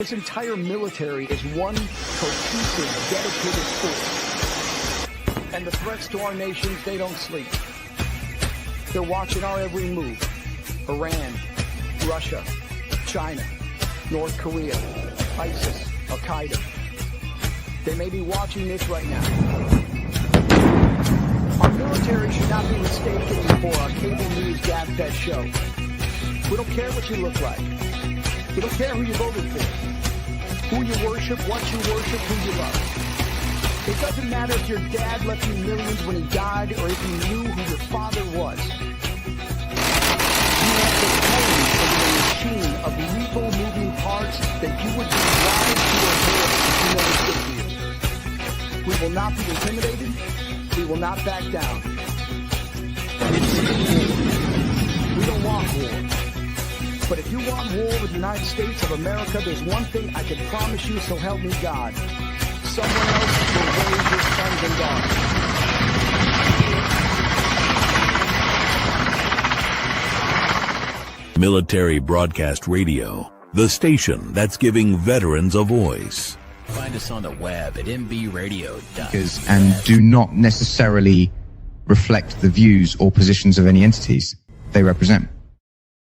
This entire military is one cohesive, dedicated force. And the threats to our nations, they don't sleep. They're watching our every move. Iran, Russia, China, North Korea, ISIS, Al-Qaeda. They may be watching this right now. Our military should not be mistaken for a cable news gabfest show. We don't care what you look like. We don't care who you voted for, who you worship, what you worship, who you love. It doesn't matter if your dad left you millions when he died or if you knew who your father was. You have the code of a machine of lethal moving parts that you would be wise to avoid if you know it's good for you. We will not be intimidated. We will not back down. We don't want war. But if you want war with the United States of America, there's one thing I can promise you, so help me God. Someone else will raise your sons and daughters. Military Broadcast Radio, the station that's giving veterans a voice. Find us on the web at mbradio.com. And do not necessarily reflect the views or positions of any entities they represent.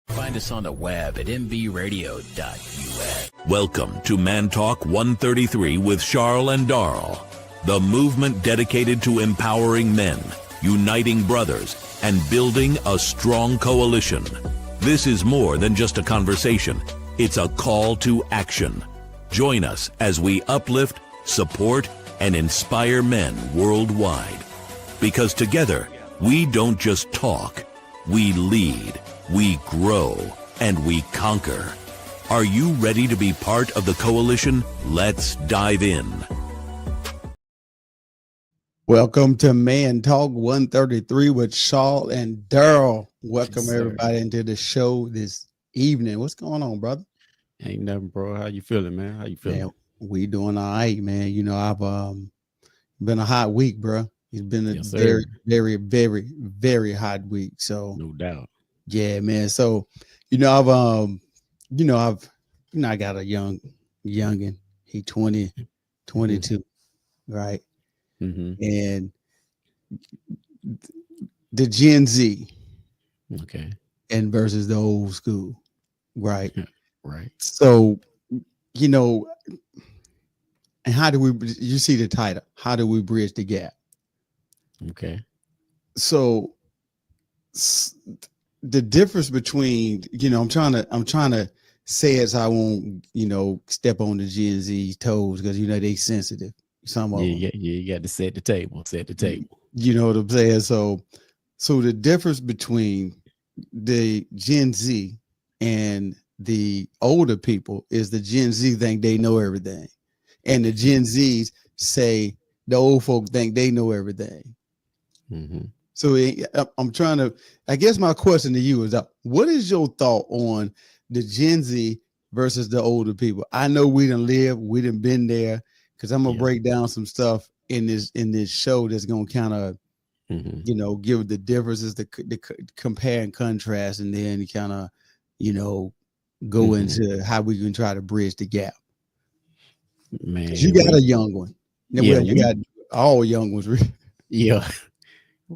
Find us on the web at mbradio.us. Welcome to Man Talk 133 with Charles and Darl, the movement dedicated to empowering men, uniting brothers, and building a strong coalition. This is more than just a conversation. It's a call to action. Join us as we uplift, support, and inspire men worldwide. Because together, we don't just talk, we lead. We grow and we conquer. Are you ready to be part of the coalition? Let's dive in. Welcome to Man Talk 133 with Shaw and Daryl. Welcome Yes, everybody into the show this evening. What's going on, brother? Ain't nothing, bro. How you feeling, man? How you feeling? Man, we doing all right, man. You know, I've been a hot week, bro. It's been a Yes, sir. very hot week. So No doubt. yeah, man. So, I got a youngin. He 22, right? Mm-hmm. And the Gen Z Okay. and versus the old school, right? Right. So, and how do we, you see the title, how do we bridge the gap? Okay. So the difference between, I'm trying to say it so I won't, step on the Gen Z toes because, they sensitive. Some of them. You got to set the table. You know what I'm saying? So the difference between the Gen Z and the older people is the Gen Z think they know everything. And the Gen Zs say the old folk think they know everything. Mm-hmm. So I'm trying to, I guess my question to you is, what is your thought on the Gen Z versus the older people? I know we done been there, because I'm going to break down some stuff in this show that's going to kind of, give the differences, the compare and contrast, and then kind of, go into how we can try to bridge the gap. Man, You got a young one. Yeah, You got all young ones. yeah.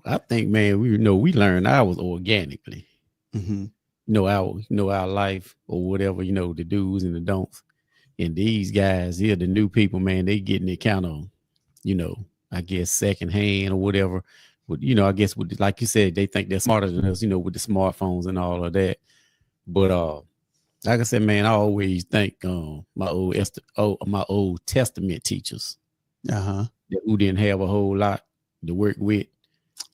I think, man, we learned ours organically. Mm-hmm. Our life or whatever, the do's and the don'ts. And these guys here, the new people, man, they getting it kind of, I guess secondhand or whatever. But, I guess like you said, they think they're smarter than us, with the smartphones and all of that. But like I said, man, I always thank my Old Testament teachers who didn't have a whole lot to work with.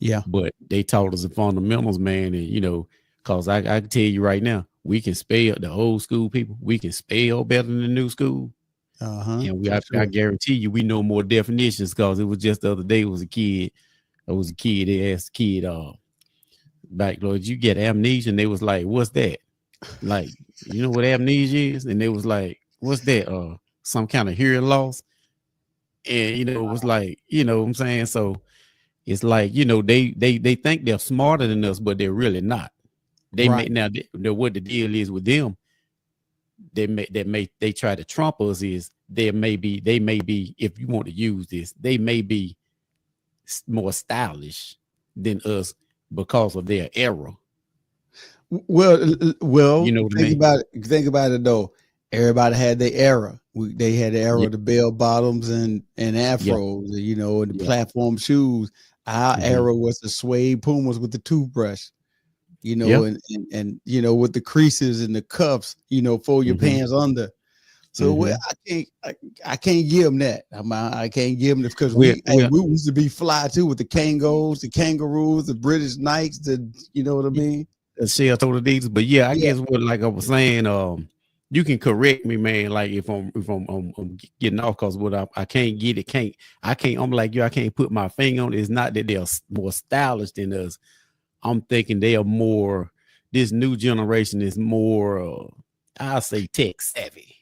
Yeah. But they taught us the fundamentals, man. And, because I can tell you right now, we can spell the old school people. We can spell better than the new school. And I guarantee you, we know more definitions, because it was just the other day, they asked the kid, back, Lord, you get amnesia? And they was like, what's that? Like, you know what amnesia is? And they was like, what's that? Some kind of hearing loss. And, it was like, what I'm saying? So it's like, they think they're smarter than us, but they're really not. They may now, what the deal is with them, they try to trump us is they may be, if you want to use this, they may be more stylish than us because of their era. Well, You know what I think mean? about it. Think about it though. Everybody had their era. They had the era Yeah. of the bell bottoms and Yeah. afros, you know, and the Yeah. platform shoes. Our era was the suede Pumas with the toothbrush, you know, Yeah. and you know, with the creases and the cuffs, you know, fold your pants under. So I can't give them that. I can't give them this because we used to be fly too with the Kangos, the Kangaroos, the British Knights, you know what I mean? Shell told the these, but yeah, I Yeah. guess what, like I was saying, you can correct me, man. Like if I'm getting off, cause what I can't get it, I'm like you, I can't put my finger on it. It's not that they're more stylish than us. I'm thinking they are more. This new generation is more, I'll say, tech savvy.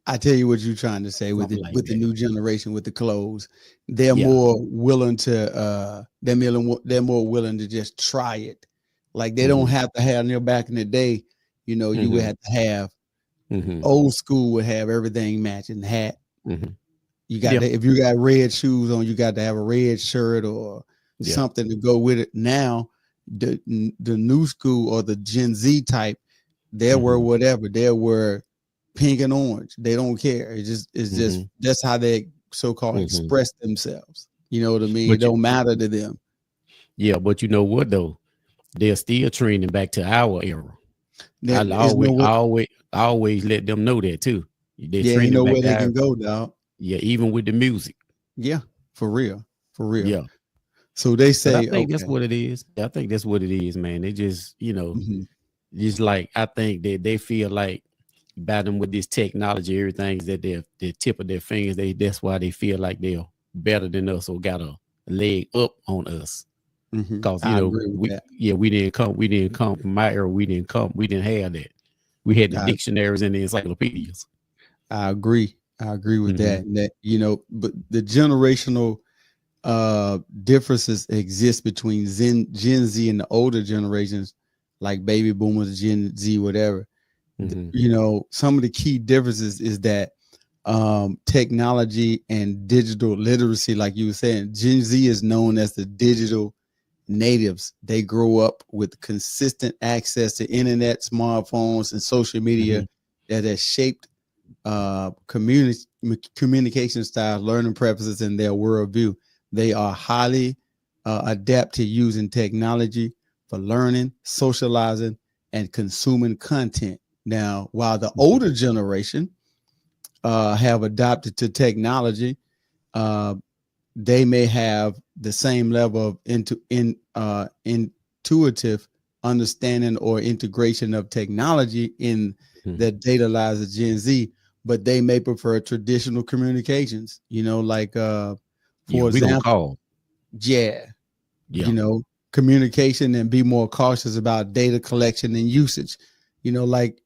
I tell you what you're trying to say with Something like the that. new generation with the clothes. They're Yeah. more willing to they're more willing to just try it. Like they don't have to have, back in the day, you know, you would have to have old school would have everything matching hat. You got to, if you got red shoes on, you got to have a red shirt or something to go with it. Now the new school or the Gen Z type, they'll wear whatever. They'll wear pink and orange. They don't care. It's just that's how they so-called express themselves. You know what I mean? It don't matter to them. Yeah, but you know what though? They're still trending back to our era. I always let them know that too. They're you know back where to they can go, dog. Yeah, even with the music. Yeah, for real. Yeah. So they say, but I think that's what it is. I think that's what it is, man. They just, you know, just like I think that they feel like by them with this technology, everything's at their tip of their fingers. That's why they feel like they're better than us or got a leg up on us. Because you know, we didn't come from my era. We didn't have that. We had the dictionaries and the encyclopedias. I agree with that. And that, you know, but the generational differences exist between Gen Z and the older generations, like baby boomers, Gen Z, whatever. You know, some of the key differences is that technology and digital literacy, like you were saying, Gen Z is known as the digital natives. They grow up with consistent access to internet, smartphones, and social media that has shaped communication styles, learning preferences, and their worldview. They are highly adept to using technology for learning, socializing, and consuming content. Now, while the older generation have adopted to technology, they may have the same level of intuitive understanding or integration of technology in their data lives of Gen Z, but they may prefer traditional communications, you know, like for example, you know, communication and be more cautious about data collection and usage. You know, like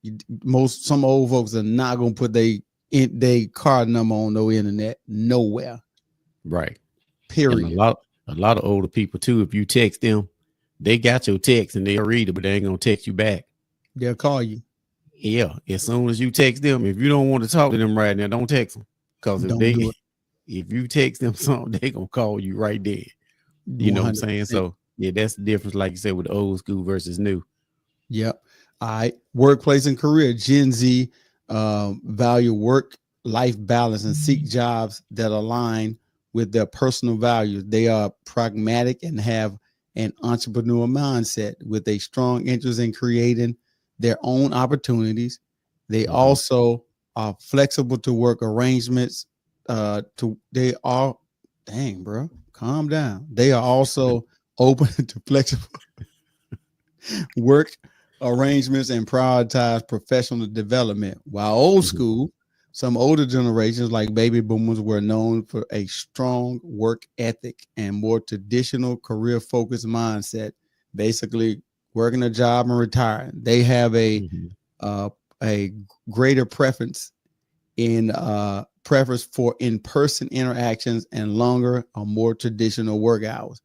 some old folks are not gonna put their card number on no internet nowhere. Right. Period. And a lot of older people too, if you text them, they got your text and they'll read it, but they ain't gonna text you back. They'll call you. Yeah. As soon as you text them, if you don't want to talk to them right now, don't text them. Because if you text them something, they gonna call you right there. You 100%. Know what I'm saying? So yeah, that's the difference, like you said, with the old school versus new. Yep. All right. Workplace and career. Gen Z value work-life balance and seek jobs that align with their personal values. They are pragmatic and have an entrepreneurial mindset with a strong interest in creating their own opportunities. They also are flexible to work arrangements. They are, dang, bro, calm down. They are also open to flexible work arrangements and prioritize professional development. While old school, some older generations like baby boomers were known for a strong work ethic and more traditional career focused mindset, basically working a job and retiring. They have a greater preference for in-person interactions and longer or more traditional work hours.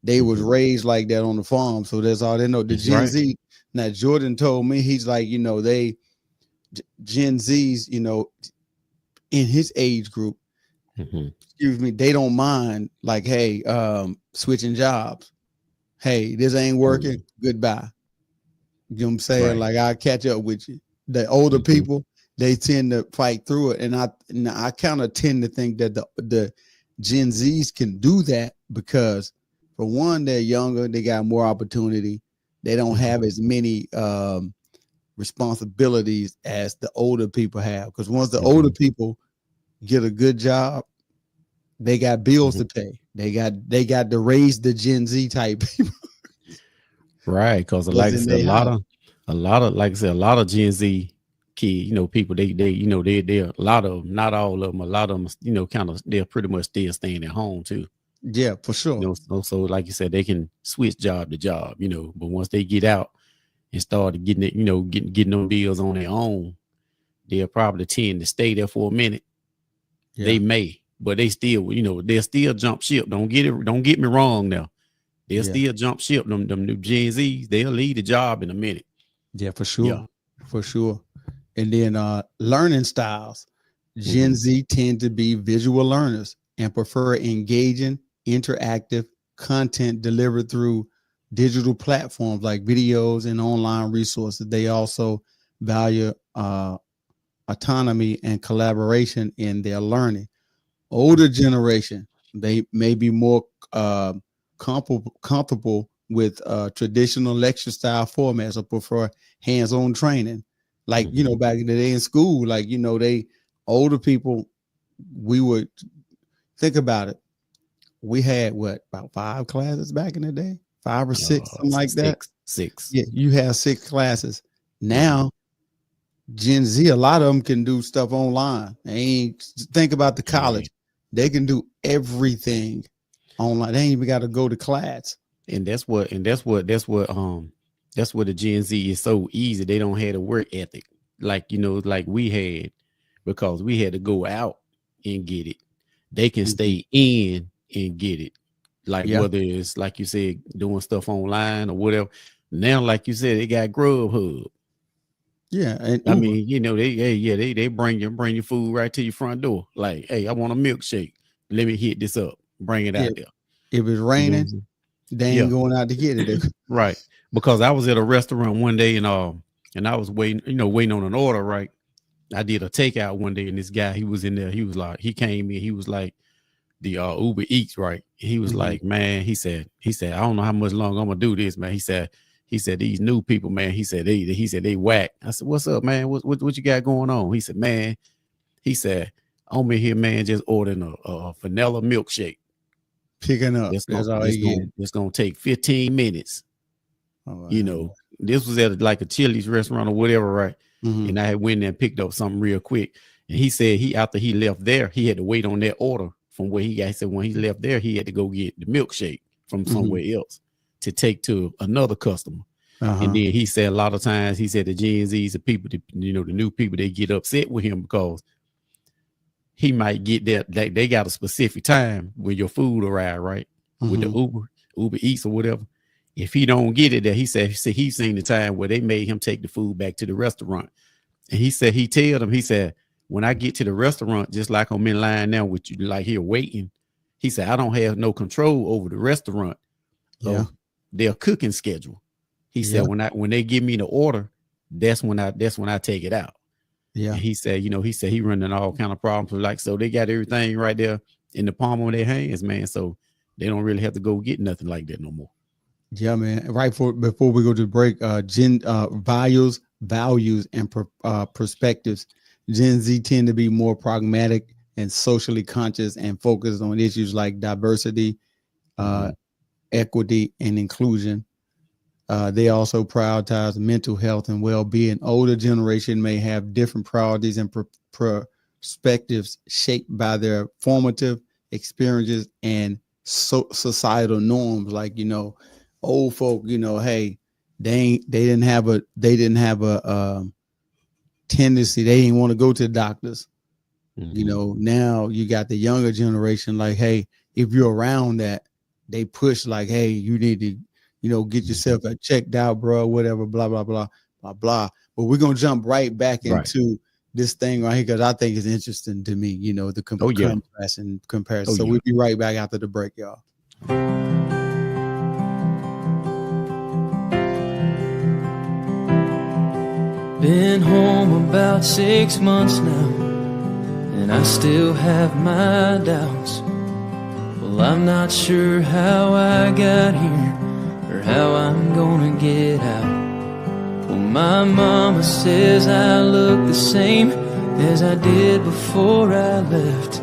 They was raised like that on the farm, so that's all they know. The Gen Z. Now Jordan told me, he's like, you know, they Gen Z's, in his age group, excuse me, they don't mind like, hey, switching jobs. Hey, this ain't working. Goodbye. You know what I'm saying? Right. Like, I'll catch up with you. The older people, they tend to fight through it. And I kind of tend to think that the Gen Zs can do that because, for one, they're younger, they got more opportunity. They don't have as many responsibilities as the older people have. Because once the older people get a good job, they got bills to pay. They got to raise the Gen Z type people. Right, because like I said, a lot of Gen Z kids, people, they're a lot of them, not all of them, a lot of them, kind of, they're pretty much still staying at home too. Yeah, for sure. So like you said, they can switch job to job, but once they get out and start getting it, getting them bills on their own, they'll probably tend to stay there for a minute. Yeah. They may, but they still, they'll still jump ship. Don't get me wrong now. They'll still jump ship. Them new Gen Zs, they'll leave the job in a minute. Yeah, for sure. Yeah. For sure. And then learning styles. Gen Z tend to be visual learners and prefer engaging, interactive content delivered through digital platforms like videos and online resources. They also value autonomy and collaboration in their learning. Older generation, they may be more comfortable with traditional lecture style formats or prefer hands-on training. Like, back in the day in school, like, they older people, we would think about it. We had about 5 classes back in the day, 5 or 6, something like that. Six. Yeah, you have 6 classes. Now, Gen Z, a lot of them can do stuff online. Think about the college. They can do everything online. They ain't even got to go to class. And that's what the Gen Z is so easy. They don't have a work ethic like we had, because we had to go out and get it. They can stay in and get it. Whether it's like you said, doing stuff online or whatever. Now, like you said, they got Grubhub. Yeah, and I mean, they bring your food right to your front door. Like, hey, I want a milkshake. Let me hit this up. Bring it out there. If it's raining, they ain't going out to get it. Right. Because I was at a restaurant one day and I was waiting on an order, right? I did a takeout one day, and this guy, he was in there. He was like, he came in, he was like the Uber Eats, right? He was like, man, he said, I don't know how much longer I'm gonna do this, man. He said, these new people, man, he said they whack. I said, what's up, man? What you got going on? He said, man, I'm in here, man, just ordering a vanilla milkshake. Picking up. It's gonna take 15 minutes. This was at like a Chili's restaurant or whatever, right? And I had went there and picked up something real quick. And he said after he left there, he had to wait on that order from where he got. He said when he left there, he had to go get the milkshake from somewhere else to take to another customer. And then he said a lot of times, he said the Gen Z's, the people, the new people, they get upset with him because he might get there. They got a specific time when your food arrive, right? With the Uber Eats or whatever. If he don't get it there, he said he's seen the time where they made him take the food back to the restaurant. And he said, he told them, he said, when I get to the restaurant, just like I'm in line now with you, like here waiting, he said, I don't have no control over the restaurant. Their cooking schedule. He said, when they give me the order, that's when I take it out. Yeah. And he said, he running all kind of problems. So they got everything right there in the palm of their hands, man. So they don't really have to go get nothing like that no more. Yeah, man. Before we go to break, values and perspectives. Gen Z tend to be more pragmatic and socially conscious and focused on issues like diversity, equity, and inclusion. They also prioritize mental health and well-being. Older generation may have different priorities and perspectives shaped by their formative experiences and societal norms. Like, old folk, hey, they didn't have a tendency. They didn't want to go to the doctors. Now you got the younger generation. Like, hey, if you're around that, they push like, hey, you need to, get yourself checked out, bro. Whatever, blah blah blah blah blah. But we're gonna jump right back Right. into this thing right here because I think it's interesting to me. You know, the contrast and comparison. So we'll be right back after the break, y'all. Been home about 6 months now, and I still have my doubts. Well, I'm not sure how I got here or how I'm gonna get out. Well, my mama says I look the same as I did before I left.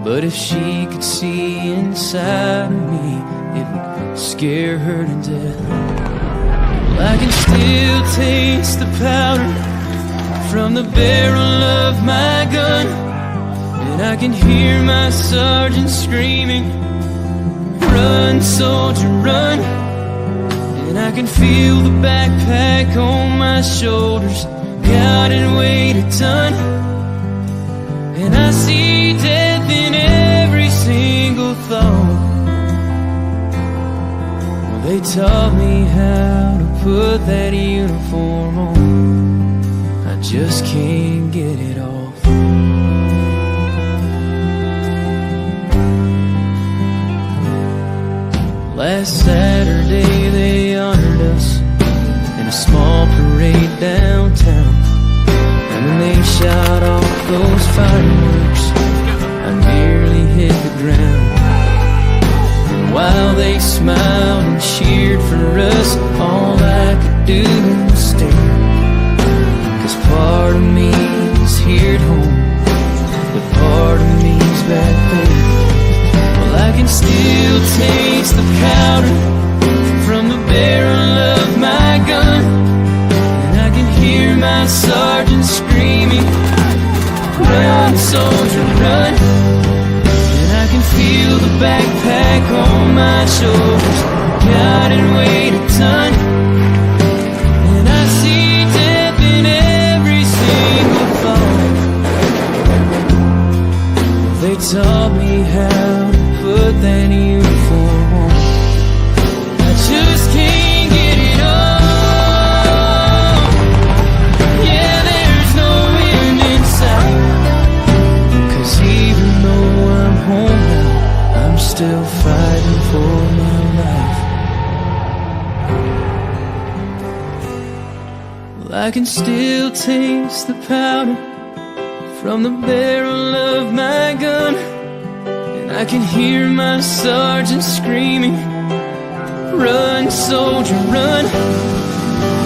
But if she could see inside of me, it would scare her to death. Well, I can still taste the powder from the barrel of my gun, and I can hear my sergeant screaming, "Run, soldier, run!" And I can feel the backpack on my shoulders, God, and weighed a ton. And I see death in every single thought. Well, they taught me how to put that uniform on. I just can't get it off. Last Saturday they honored us in a small parade downtown. And when they shot off those fireworks, I nearly hit the ground. And while they smiled and cheered for us, all I could do was stare. 'Cause part of me is here at home, but part of me's back there. Well, I can still taste the powder from the barrel of my gun, and I can hear my sergeant screaming, "Run, soldier, run!" And I can feel the backpack on my shoulders, God, and weighed a ton. And I see death in every single thought. They taught me how to put that uniform on. I just can't get it off. Yeah, there's no end in sight. 'Cause even though I'm home now, I'm still fighting for my life. Well, I can still taste the powder from the barrel of my gun, and I can hear my sergeant screaming, "Run, soldier, run!"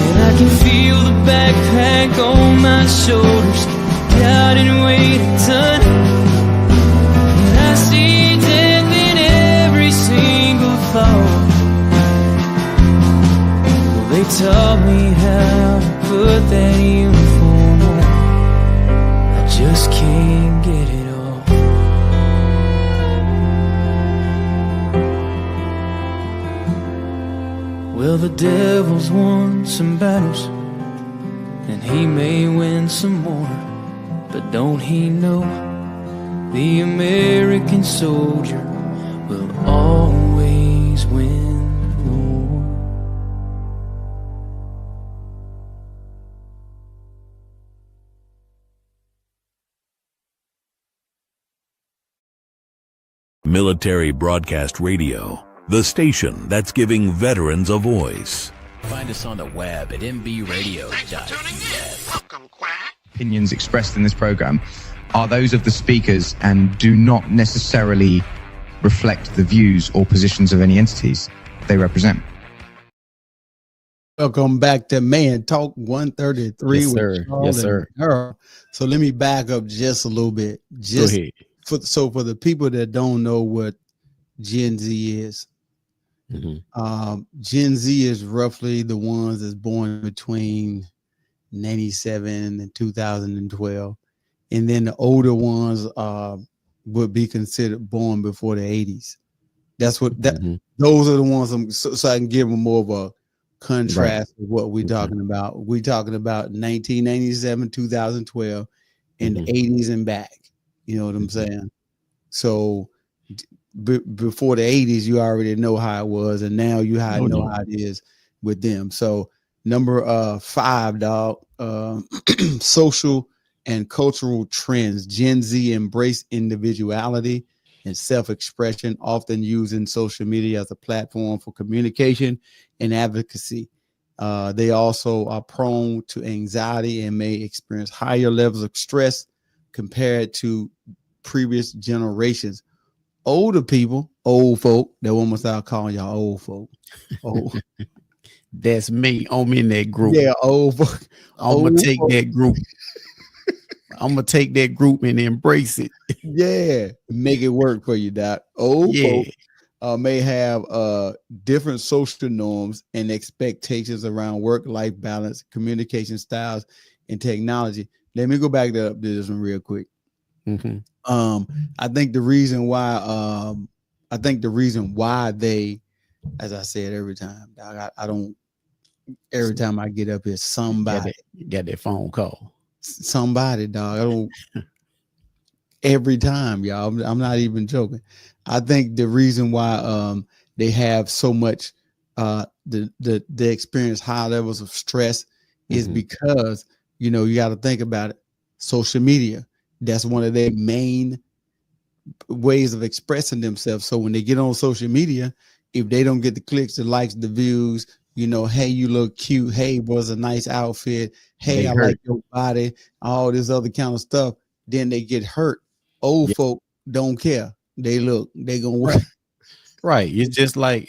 And I can feel the backpack on my shoulders, God, and weighed a ton. And I see death in every single thought. Well, they taught me how to put that uniform on. I just can't get it off. Well, the devil's won some battles, and he may win some more. But don't he know the American soldier will always win the war? Military Broadcast Radio, the station that's giving veterans a voice. Find us on the web at mbradio.us. Opinions expressed in this program are those of the speakers and do not necessarily reflect the views or positions of any entities they represent. Welcome back to Man Talk 133. Yes, sir. With Charles Yes, sir. and Earl. So let me back up just a little bit. Go ahead. For the people that don't know what Gen Z is, Gen Z is roughly the ones that's born between 97 and 2012, and then the older ones would be considered born before the 80s. That's what those are the ones. So I can give them more of a contrast with what we're talking about. We're talking about 1997, 2012, and the 80s and back. You know what I'm saying? So before the 80s, you already know how it was, and now you know how it is with them. So Number 5, dog. Social and cultural trends. Gen Z embrace individuality and self-expression, often using social media as a platform for communication and advocacy. They also are prone to anxiety and may experience higher levels of stress compared to previous generations. Older people, old folk, that one must start calling y'all old folk. Oh, That's me. I'm in that group. yeah, old folk. I'm gonna take that group. I'm gonna take that group and embrace it. Yeah, make it work for you, Doc. Old Yeah. folk may have different social norms and expectations around work-life balance, communication styles, and technology. Let me go back to this one real quick. Mm-hmm. I think the reason why they, as I said every time, Doc, I don't. Every time I get up here, somebody got that phone call. Somebody, dog. I don't. Every time, y'all. I'm not even joking. I think the reason why they have so much they experience high levels of stress is because you got to think about it. Social media, that's one of their main ways of expressing themselves. So when they get on social media, if they don't get the clicks, the likes, the views, hey, you look cute. Hey, was a nice outfit. Hey, I like your body. All this other kind of stuff. Then they get hurt. Old folk don't care. They gonna work. Right. It's just like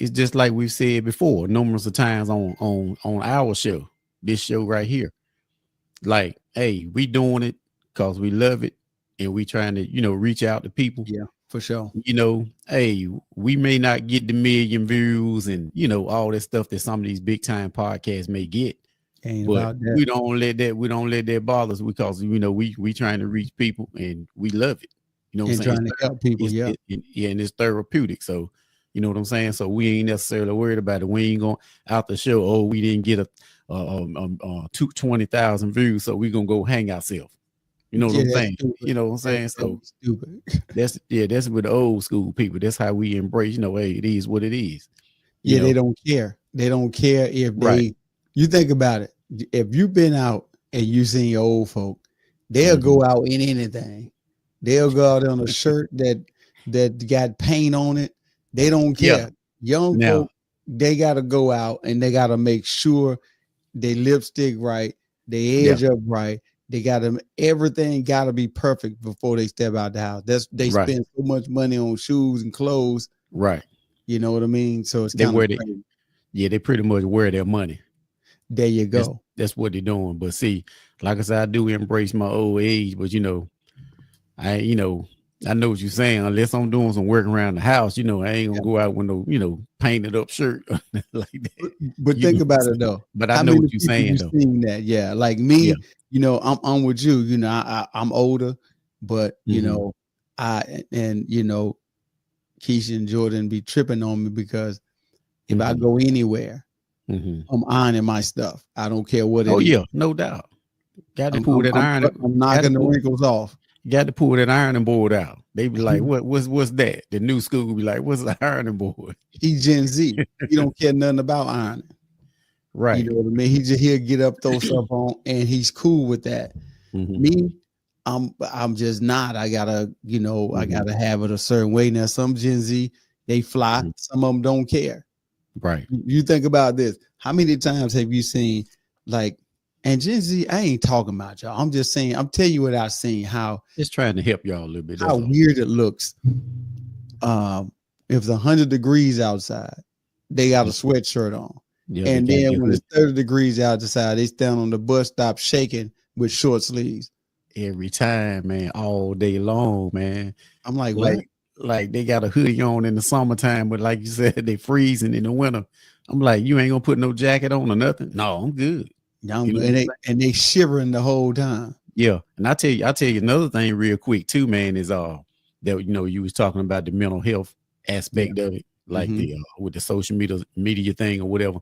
we've said before, numerous of times on our show, this show right here. Like, hey, we doing it because we love it, and we trying to reach out to people. Yeah, for sure. Hey, we may not get the million views and all that stuff that some of these big time podcasts may get. Ain't but about that. we don't let that bother us because we trying to reach people and we love it. What I'm saying? Trying to help people. And it's therapeutic. So you know what I'm saying? So we ain't necessarily worried about it. We ain't going out the show. Oh, we didn't get 20,000 views, so we gonna go hang ourselves. You know what I'm saying? Stupid. You know what I'm saying? That's so stupid. that's with the old school people. That's how we embrace. Hey, it is what it is. They don't care. They don't care if they. Right. You think about it. If you've been out and you seen your old folk, they'll go out in anything. They'll go out on a shirt that got paint on it. They don't care. Young folk, they got to go out and they got to make sure they lipstick right, they edge up right. They got them. Everything got to be perfect before they step out the house. They spend so much money on shoes and clothes. Right. You know what I mean? So it's kind of they pretty much wear their money. There you go. That's what they're doing. But see, like I said, I do embrace my old age, but I know what you're saying. Unless I'm doing some work around the house, I ain't gonna go out with no, painted up shirt like that. But think about it though. But I know what you're saying though. Seen that, yeah. Like me, I'm with you. I'm older, but Keisha and Jordan be tripping on me because if I go anywhere, I'm ironing my stuff. I don't care what it is. Oh yeah, no doubt. Got to pull that iron. I'm knocking the wrinkles off. Got to pull that ironing board out. They be like, what's that? The new school will be like, what's the ironing board? He Gen Z. He don't care nothing about ironing. Right. You know what I mean? He'll get up, throw stuff on, and he's cool with that. Me, I'm just not. I gotta, I gotta have it a certain way. Now, some Gen Z, they fly, some of them don't care. Right. You think about this. How many times have you seen and Gen Z, I ain't talking about y'all. I'm just saying, I'm telling you what I've seen, how just trying to help y'all a little bit. How weird it looks. If it's 100 degrees outside, they got a sweatshirt on. Yeah, and then when it's 30 degrees outside, they stand on the bus stop shaking with short sleeves. Every time, man, all day long, man. I'm like, what? Like they got a hoodie on in the summertime, but like you said, they freezing in the winter. I'm like, you ain't gonna put no jacket on or nothing. No, I'm good. And they shivering the whole time. Yeah, and I'll tell you another thing real quick too, man, is that you was talking about the mental health aspect of it, like the with the social media thing or whatever.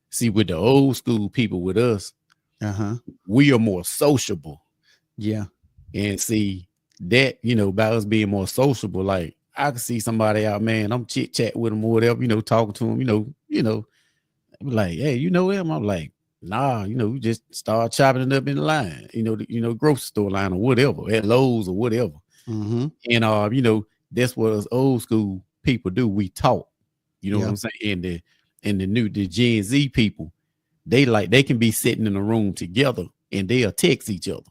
See, with the old school people, with us, we are more sociable. Yeah, and see that about us being more sociable. Like I can see somebody out, man, I'm chit chat with them or whatever, talking to them, like, hey, you know him? I'm like, Nah, we just start chopping it up in the line, grocery store line or whatever, at Lowe's or whatever. Mm-hmm. And that's what us old school people do. We talk, what I'm saying? And the Gen Z people, they can be sitting in a room together and they'll text each other.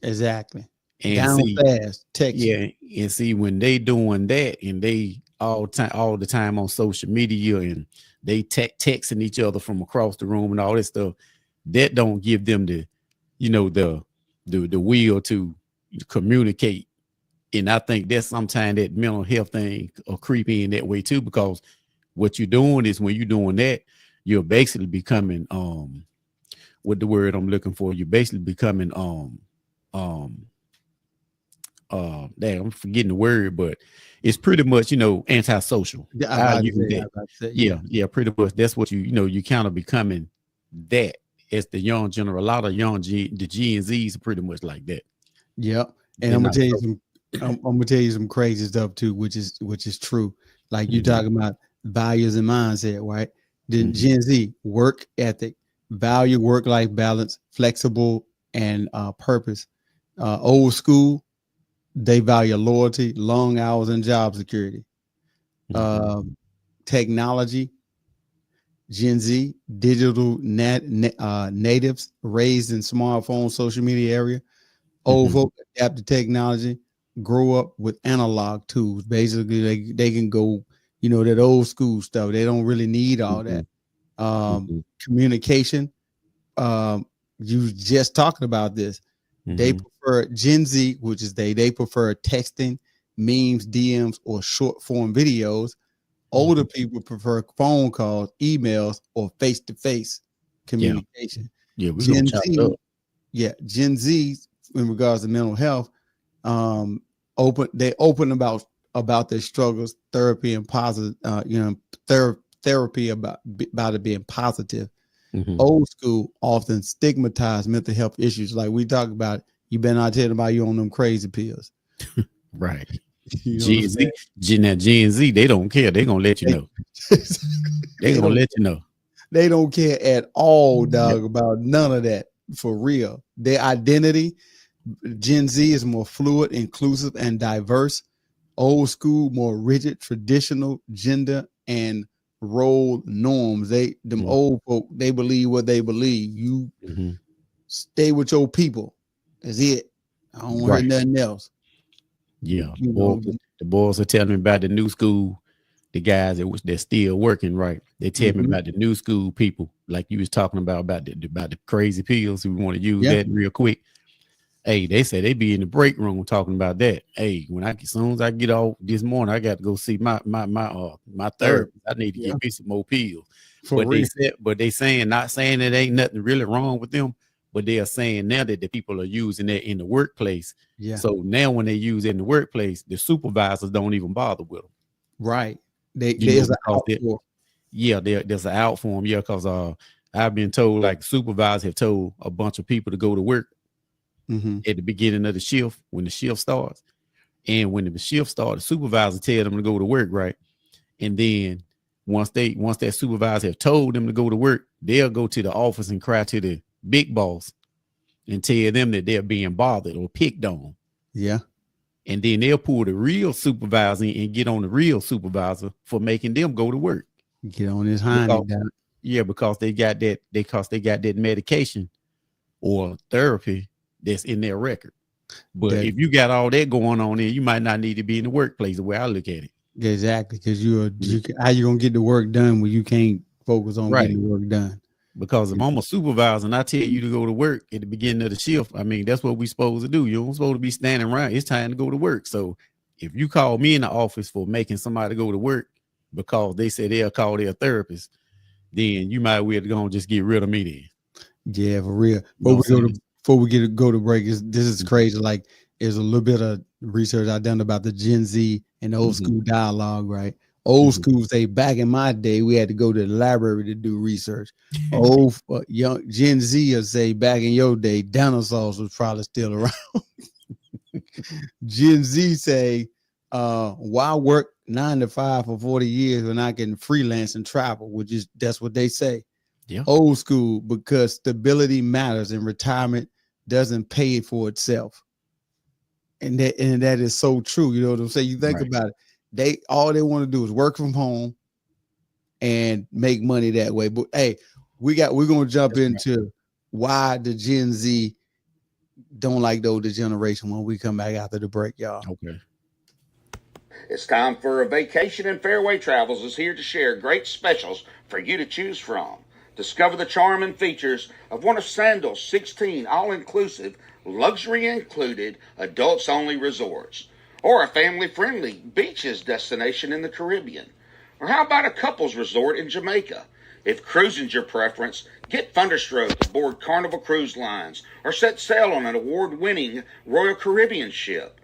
Exactly. And Down fast, text. yeah, and see when they doing that and they all the time on social media and they texting each other from across the room and all this stuff, that don't give them the will to communicate. And I think that's sometimes that mental health thing will creep in that way too, because what you're doing is when you're doing that, you're basically becoming what the word I'm looking for, you're basically becoming I'm forgetting the word, but it's pretty much antisocial. Yeah, pretty much that's what you kind of becoming that as the young general. A lot of the Gen Z's are pretty much like that. Yep. And I'm gonna tell you some I'm gonna tell you some crazy stuff too, which is true. Like you talking about values and mindset, right? The Gen Z, work ethic, value, work-life balance, flexible, and purpose. Old school, they value loyalty, long hours, and job security. Technology, Gen Z, digital natives raised in smartphone, social media area. Old folk adapt to technology, grow up with analog tools. Basically, they can go, that old school stuff. They don't really need all that. Communication. You just talking about this. They prefer Gen Z, which is they prefer texting, memes, DMs, or short form videos. Older people prefer phone calls, emails, or face-to-face communication. Yeah, we Gen chop Z, it up. Gen Z, in regards to mental health, open about their struggles, therapy and positive, therapy about it being positive. Old school often stigmatize mental health issues, like we talk about. You better not tell about you on them crazy pills, right? Gen Z, Gen Z, they don't care. They gonna let you know. They gonna let you know. They don't care at all, dog, about none of that. For real, their identity. Gen Z is more fluid, inclusive, and diverse. Old school, more rigid, traditional, gender and role norms. Old folk, they believe what they believe. You stay with your people. That's it. I don't want to hear nothing else. Yeah, the boys are telling me about the new school. The guys they're still working, right? They tell me about the new school people, like you was talking about the crazy pills. We want to use that real quick. Hey, they say they be in the break room talking about that. Hey, as soon as I get off this morning, I got to go see my therapist. I need to get me some more pills. They saying, not saying that ain't nothing really wrong with them, but they are saying now that the people are using that in the workplace. Yeah. So now when they use it in the workplace, the supervisors don't even bother with them. Right. There's an out for. Yeah, there's an out for them. Yeah, because I've been told, like, supervisors have told a bunch of people to go to work at the beginning of the shift when the shift starts. And when the shift starts, the supervisor tell them to go to work, right? And then once that supervisor have told them to go to work, they'll go to the office and cry to the big boss and tell them that they're being bothered or picked on. Yeah. And then they'll pull the real supervisor and get on the real supervisor for making them go to work. Get on his hind. Because they got that medication or therapy that's in their record. But if you got all that going on there, you might not need to be in the workplace, the way I look at it. Exactly, because how you gonna get the work done when you can't focus on getting the work done? Because if I'm a supervisor and I tell you to go to work at the beginning of the shift, I mean, that's what we supposed to do. You don't supposed to be standing around. It's time to go to work. So if you call me in the office for making somebody go to work because they said they'll call their therapist, then you might well go and just get rid of me then. Yeah, for real. Before we go to break, this is crazy. Like, there's a little bit of research I've done about the Gen Z and old school dialogue, right? Old school say, back in my day, we had to go to the library to do research. Young Gen Z will say, back in your day, dinosaurs was probably still around. Gen Z say, why work 9 to 5 for 40 years when I can freelance and travel? That's what they say. Yeah. Old school, because stability matters and retirement doesn't pay for itself. And that is so true. You know what I'm saying? You think Right. about it. All they want to do is work from home and make money that way. But hey, we're gonna jump into why the Gen Z don't like the older generation when we come back after the break, y'all. Okay. It's time for a vacation, and Fairway Travels is here to share great specials for you to choose from. Discover the charm and features of one of Sandal's 16 all-inclusive, luxury included, adults-only resorts, or a family-friendly beaches destination in the Caribbean. Or how about a couples resort in Jamaica? If cruising's your preference, get Thunderstroke aboard Carnival Cruise Lines or set sail on an award-winning Royal Caribbean ship.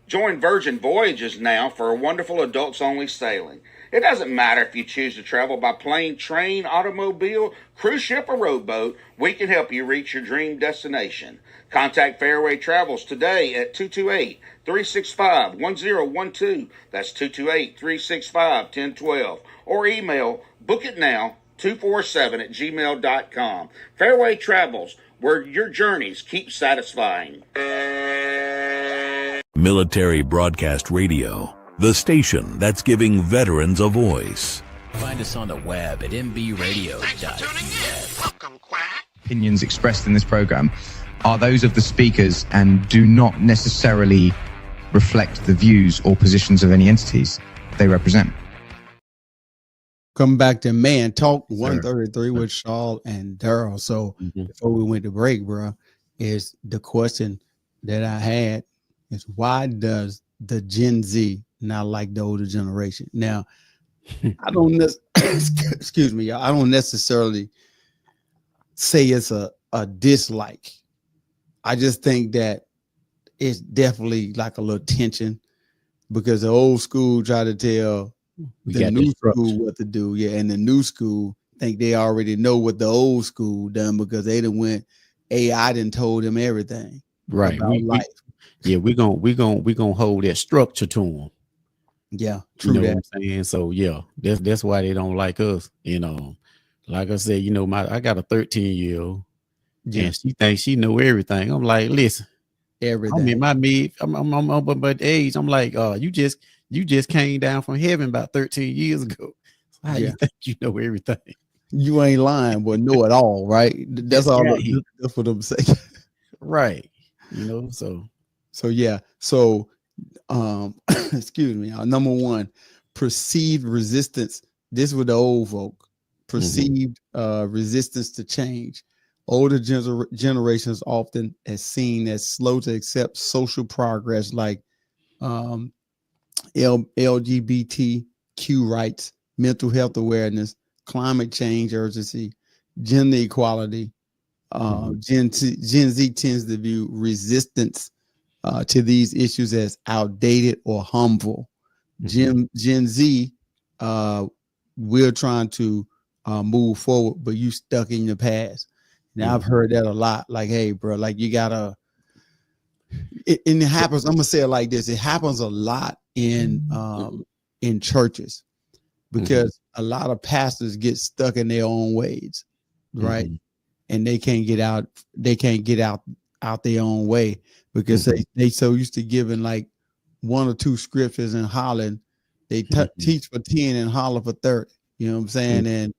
Join Virgin Voyages now for a wonderful adults-only sailing. It doesn't matter if you choose to travel by plane, train, automobile, cruise ship, or rowboat, we can help you reach your dream destination. Contact Fairway Travels today at 228-365-1012. That's 228-365-1012. Or email bookitnow247@gmail.com. Fairway Travels, where your journeys keep satisfying. Military Broadcast Radio, the station that's giving veterans a voice. Find us on the web at mbradio.us. Opinions expressed in this program are those of the speakers and do not necessarily reflect the views or positions of any entities they represent. Come back to Man Talk 133 with Charles and Daryl. So before we went to break, bro, is the question that I had is, why does the Gen Z not like the older generation? Now, I don't excuse me, y'all. I don't necessarily say it's a dislike. I just think that it's definitely like a little tension, because the old school try to tell the new school what to do. Yeah, and the new school think they already know what the old school done, because they done went AI done told them everything. Right. About life. We're gonna hold that structure to them. Yeah, true. You know what I'm saying? So yeah, that's why they don't like us. You know, like I said, you know, I got a 13-year-old, and she thinks she know everything. I'm like, listen, everything. I'm in my mid. I'm up about age. I'm like, you just came down from heaven about 13 years ago. So how you think you know everything? You ain't lying, but know it all, right? That's all. That's what I'm saying. Right. You know, so yeah. So excuse me. Number one, perceived resistance. This was the old folk. Perceived resistance to change. Older generations often is seen as slow to accept social progress, like LGBTQ rights, mental health awareness, climate change urgency, gender equality. Gen Z tends to view resistance to these issues as outdated or harmful. Gen Z, we're trying to move forward, but you stuck in the past. Now I've heard that a lot. Like, hey, bro, like you gotta. And it happens. I'm gonna say it like this: it happens a lot in churches, because a lot of pastors get stuck in their own ways, right? And they can't get out. They can't get out their own way, because they so used to giving like 1 or 2 scriptures and hollering. They teach for 10 and holler for 30. You know what I'm saying? And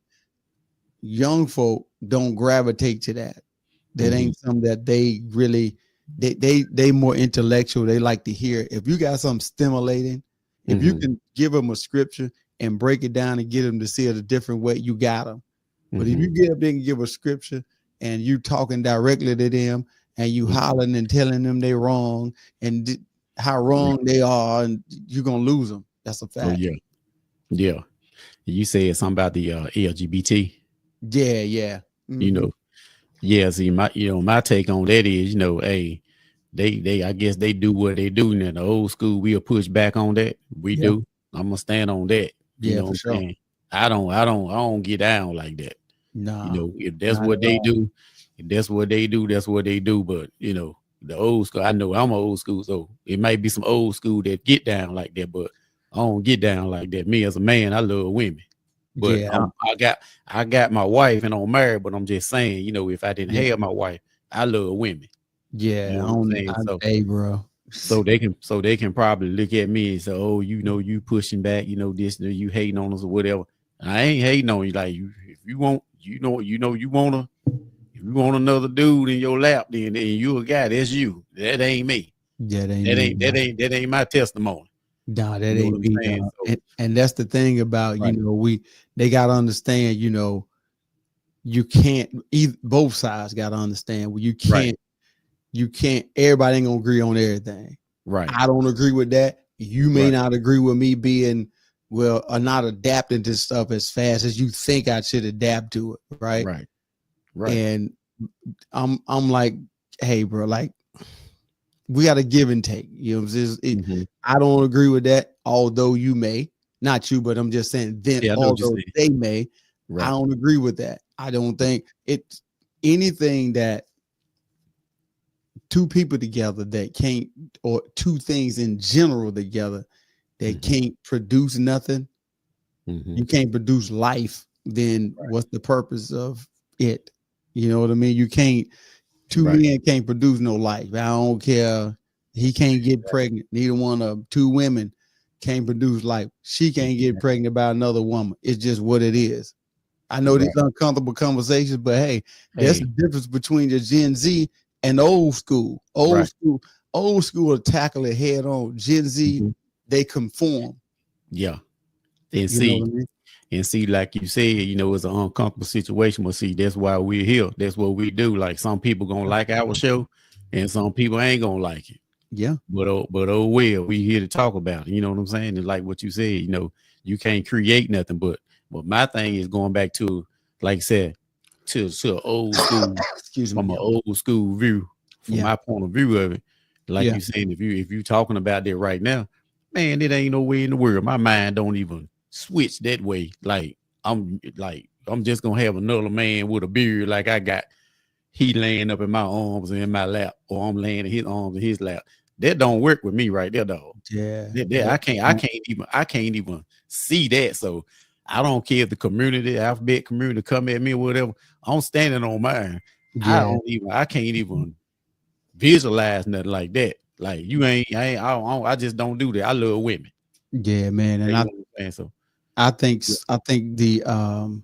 young folk don't gravitate to that. That ain't something that they really. They more intellectual. They like to hear. If you got something stimulating, if you can give them a scripture and break it down and get them to see it a different way, you got them. But if you get up there and give a scripture and you talking directly to them and you hollering and telling them they're wrong and how wrong they are, and you're gonna lose them. That's a fact. Oh, yeah. You said something about the LGBT. Yeah. You know. Yeah, see, my take on that is, you know, hey, they I guess they do what they do. Now the old school, we'll push back on that. We do. I'm gonna stand on that. You know what I'm saying? I don't get down like that. No. You know, if that's what they do, that's what they do. But you know, the old school, I know I'm an old school, so it might be some old school that get down like that, but I don't get down like that. Me as a man, I love women. But Yeah, I got my wife and I'm married, but I'm just saying, you know, if I didn't yeah, have my wife, I love women. You yeah. know what I'm saying? Hey, bro. So they can probably look at me and say, oh, you know, you pushing back, you know, this, you hating on us or whatever. And I ain't hating on you. Like if you want, if you want another dude in your lap, then you a guy. That's you. That ain't me. Yeah, that ain't me. That ain't my testimony. Nah, that You know what ain't I'm me, saying? dog. So And that's the thing about, right, they gotta understand, you can't both sides gotta understand right, you can't, everybody ain't gonna agree on everything. right, I don't agree with that. You may right, not agree with me being or not adapting to stuff as fast as you think I should adapt to it, right? right, right. And I'm like, hey, bro, like we got to give and take. You know what I'm saying? Mhm. I don't agree with that, although you may, not you, but I'm just saying, then Yeah, I know what you're although saying. they may, I Right. don't agree with that. I don't think it's anything that two people together that can't, or two things in general together that Mhm. can't produce nothing, Mhm. you can't produce life, then Right. what's the purpose of it? You know what I mean? You can't, two Right. men can't produce no life. I don't care. He can't get pregnant. Neither one of two women can't produce life. She can't get pregnant by another woman. It's just what it is. I know these Right. uncomfortable conversations, but hey, there's Hey. a difference between the Gen Z and the old school. Right. Old school will tackle it head on. Gen Z, Mhm. they conform. Yeah. And You know what see, I mean? like you said, you know, it's an uncomfortable situation. But see, that's why we're here. That's what we do. Like some people gonna like our show, and some people ain't gonna like it. Yeah. But oh well, we here to talk about it. You know what I'm saying? And like what you said, you know, you can't create nothing. But my thing is going back to, like I said, to an old school, Excuse me. from an Yeah. old school view, from Yeah. my point of view of it. Like Yeah. you saying, if you talking about that right now, man, it ain't no way in the world. My mind don't even switch that way. Like I'm just gonna have another man with a beard like I got. He laying up in my arms and in my lap, or I'm laying in his arms in his lap. That don't work with me right there, dog. Yeah. I can't even see that. So I don't care if the community, alphabet community come at me or whatever. I'm standing on mine. Yeah. I can't even visualize nothing like that. Like you ain't, I just don't do that. I love women. Yeah, man. And You know what I'm saying? So yeah, I think the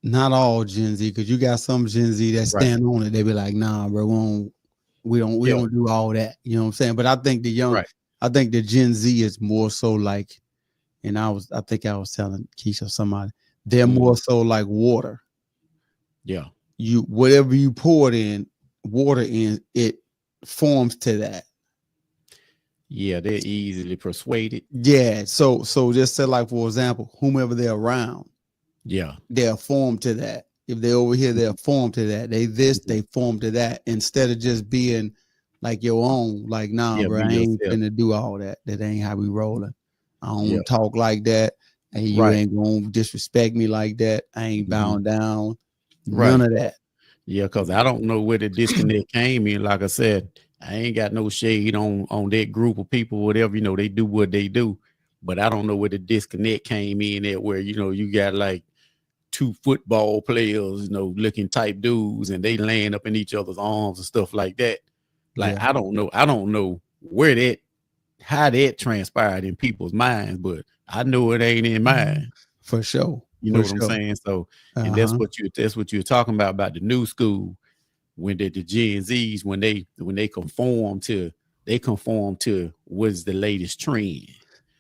not all Gen Z, because you got some Gen Z that right. stand on it. They be like, nah, bro, we Yeah, don't do all that. You know what I'm saying? But right. I think the Gen Z is more so like, and I think I was telling Keisha somebody, they're Mhm. more so like water. Yeah. You whatever you pour water in, it forms to that. Yeah, they're easily persuaded. Yeah. So just say like, for example, whomever they're around, Yeah. they're formed to that. If they're over here, they're formed to that. They form to that, instead of just being like your own. Like, nah, Yeah, bro, be I ain't yourself. finna do all that. That ain't how we rolling. I Yeah. don't talk like that. And you Right. ain't gonna disrespect me like that. I ain't Mhm. bowing down. None Right. of that. Yeah, because I don't know where the disconnect came in. Like I said, I ain't got no shade on that group of people, whatever, you know, they do what they do. But I don't know where the disconnect came in at, where, you know, you got like two football players, you know, looking type dudes, and they laying up in each other's arms and stuff like that. Like, Yeah. I don't know how that transpired in people's minds, but I know it ain't in mine. For sure. You know For what I'm sure. saying? So, and Uh-huh. that's what you're talking about the new school, when the Gen Zs, when they conform to what is the latest trend.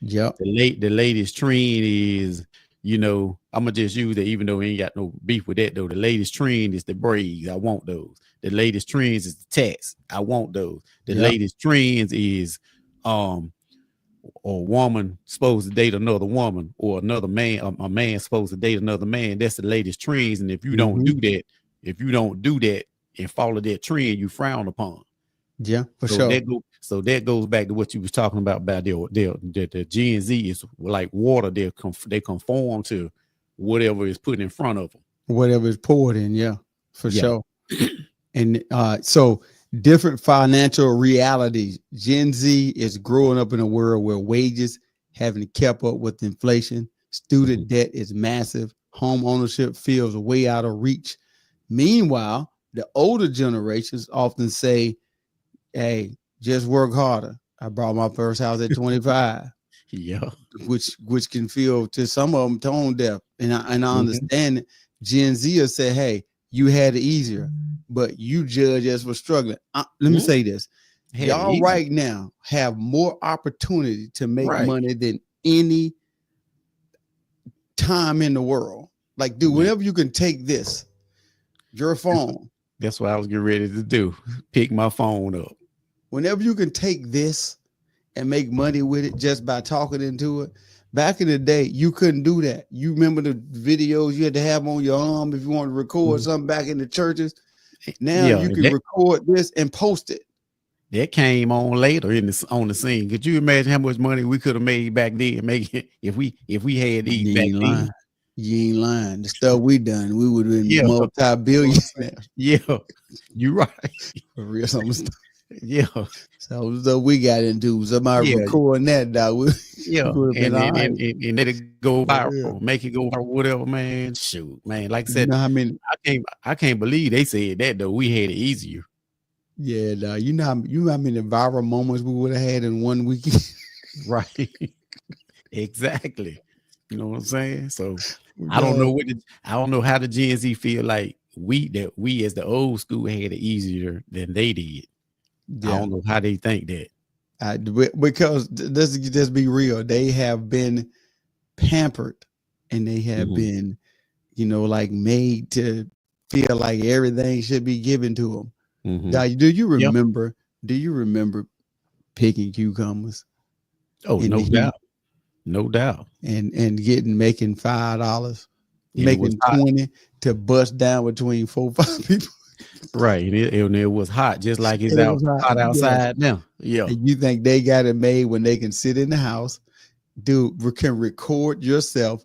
Yep. The latest trend is, you know, I'm gonna just use that, even though we ain't got no beef with that though. The latest trend is the braids. I want those. The latest trends is the tats. I want those. The Yep. latest trends is or a woman supposed to date another woman, or another man, a man supposed to date another man. That's the latest trends. And if you don't Mm-hmm. do that, and follow that trend, you frown upon. Yeah, for sure. So that goes back to what you was talking about the Gen Z is like water. They conform to whatever is put in front of them. Whatever is poured in, yeah, for Yeah. sure. And so different financial realities. Gen Z is growing up in a world where wages haven't kept up with inflation. Student debt is massive. Home ownership feels way out of reach. Meanwhile, the older generations often say, hey, just work harder. I bought my first house at 25. Yeah. Which can feel to some of them tone deaf. And I understand it. Gen Z say, hey, you had it easier, but you judge us for struggling. Let me say this. Y'all right now have more opportunity to make money than any time in the world. Like, dude, whenever you can take this, your phone. That's what I was getting ready to do. Pick my phone up. Whenever you can take this and make money with it just by talking into it. Back in the day, you couldn't do that. You remember the videos you had to have on your arm if you wanted to record something back in the churches. Now you can record this and post it. That came on later on the scene. Could you imagine how much money we could have made back then? If we had these back then. You ain't lying. The stuff we done, we would have been multi-billionaires. Yeah, you're right. For real, some stuff. Yeah. So we got into somebody recording that, dog. And let it go viral, make it go viral, whatever, man. Shoot, man. Like I said, I can't believe they said that though. We had it easier. Yeah, dog. You know how many viral moments we would have had in one weekend. Right. Exactly. You know what I'm saying? So I don't know how the Gen Z feel like we as the old school had it easier than they did. Yeah. I don't know how they think that. Because let's just be real. They have been pampered and they have been, like made to feel like everything should be given to them. Now, do you remember picking cucumbers? Oh, no doubt. No doubt. And making $5, making 20 to bust down between 4 or 5 people. Right. It was hot, just like it's hot outside now. Yeah. And you think they got it made when they can sit in the house, can record yourself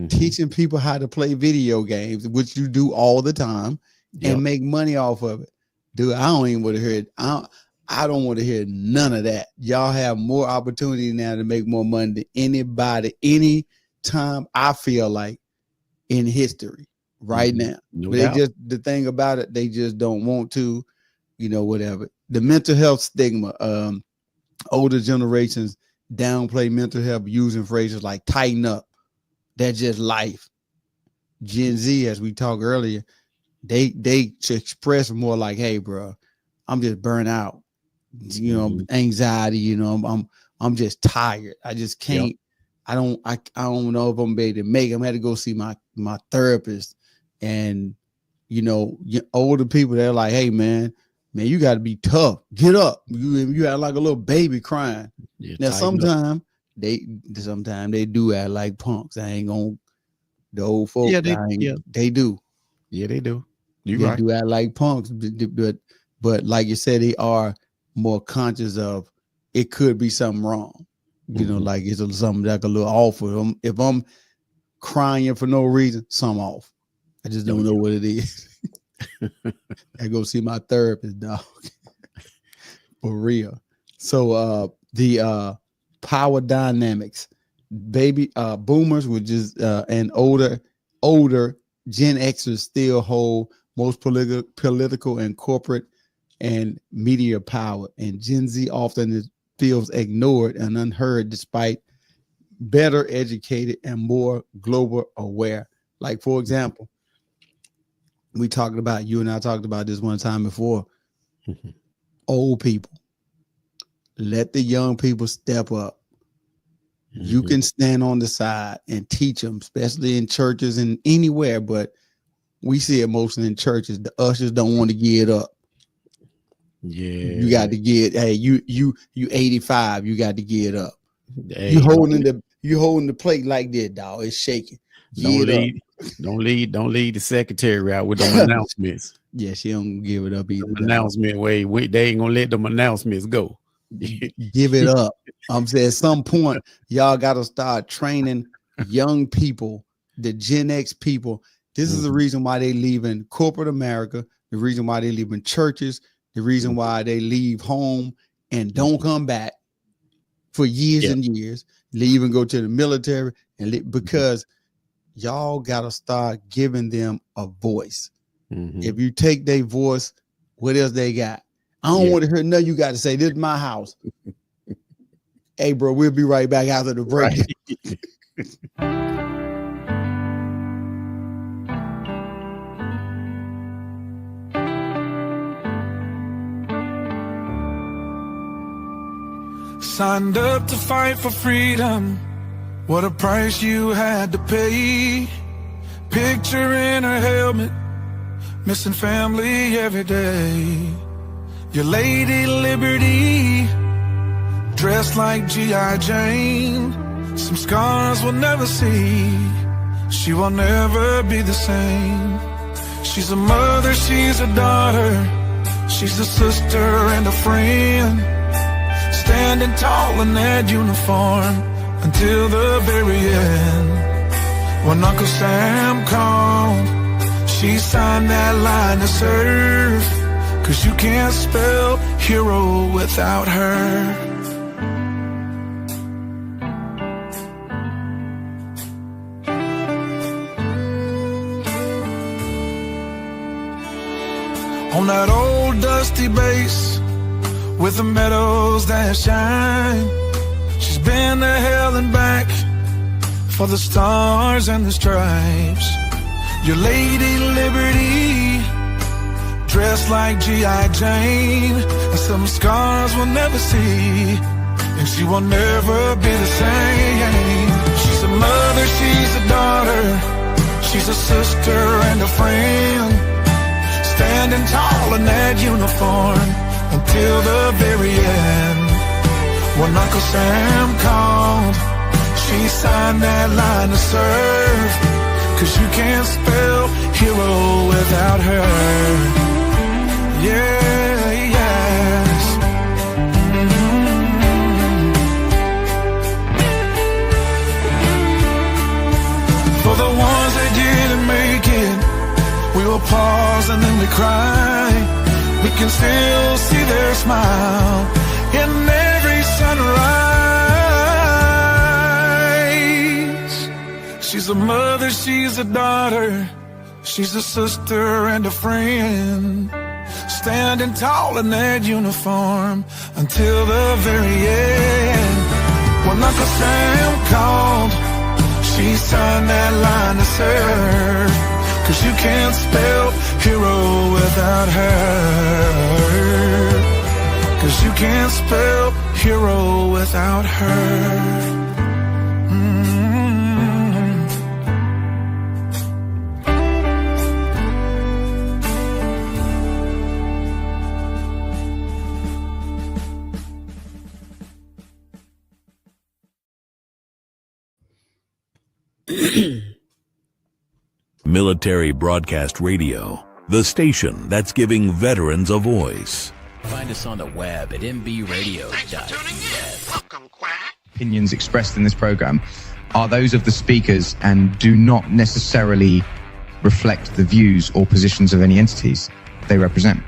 teaching people how to play video games, which you do all the time, and make money off of it. Dude, I don't even want to hear it. I don't want to hear none of that. Y'all have more opportunity now to make more money than anybody, any time I feel like in history right now. But the thing about it, they just don't want to, whatever. The mental health stigma, older generations downplay mental health using phrases like tighten up. That's just life. Gen Z, as we talked earlier, they express more like, hey, bro, I'm just burnt out. Anxiety, I'm just tired. I just can't, I don't know if I'm able to make it. I'm had to go see my therapist. And older people, they're like, hey man, you got to be tough. Get up. You act like a little baby crying. Now sometimes they do act like punks. I ain't gonna the old folks. They do. Yeah, they do. They do act like punks, but like you said, they are more conscious of it could be something wrong. Like it's something like a little off with them. If I'm crying for no reason, something off. I just don't know what it is. I go see my therapist, dog. For real. So the power dynamics, baby boomers, which is and older Gen Xers still hold most political and corporate and media power, and Gen Z often feels ignored and unheard despite better educated and more global aware. Like, for example, you and I talked about this one time before. Old people, let the young people step up. You can stand on the side and teach them, especially in churches and anywhere, but we see it mostly in churches. The ushers don't want to get up. Yeah, you got to get. Hey, you 85. You got to get up. Hey, you holding the plate like this, dog. It's shaking. Don't lead the secretary out with them announcements. Yeah, she don't give it up either. Announcement way they ain't gonna let them announcements go. Give it up. I'm saying at some point y'all got to start training young people, the Gen X people. This is the reason why they leave in corporate America. The reason why they leave in churches. The reason why they leave home and don't come back. for years and years. Leave and go to the military, and because y'all got to start giving them a voice. If you take their voice, what else they got? I don't want to hear nothing you got to say. This is my house. Hey, bro, we'll be right back after the break. Signed up to fight for freedom. What a price you had to pay. Picture in her helmet, missing family every day. Your Lady Liberty, dressed like G.I. Jane. Some scars we'll never see. She will never be the same. She's a mother, she's a daughter, she's a sister and a friend. Standing tall in that uniform until the very end. When Uncle Sam called, she signed that line to serve. 'Cause you can't spell hero without her. On that old dusty base with the meadows that shine, she's been to hell and back for the stars and the stripes. Your Lady Liberty, dressed like G.I. Jane, and some scars we'll never see, and she will never be the same. She's a mother, she's a daughter, she's a sister and a friend. Standing tall in that uniform until the very end. When Uncle Sam called, she signed that line to serve. 'Cause you can't spell hero without her. Yeah, yes. For the ones that didn't make it, we will pause and then we cry. We can still see their smile in every sunrise. She's a mother, she's a daughter, she's a sister and a friend. Standing tall in that uniform until the very end. When Uncle Sam called, she signed that line to serve. 'Cause you can't spell hero without her. 'Cause you can't spell hero without her. Military Broadcast Radio, the station that's giving veterans a voice. Find us on the web at mbradio.us. Opinions expressed in this program are those of the speakers and do not necessarily reflect the views or positions of any entities they represent.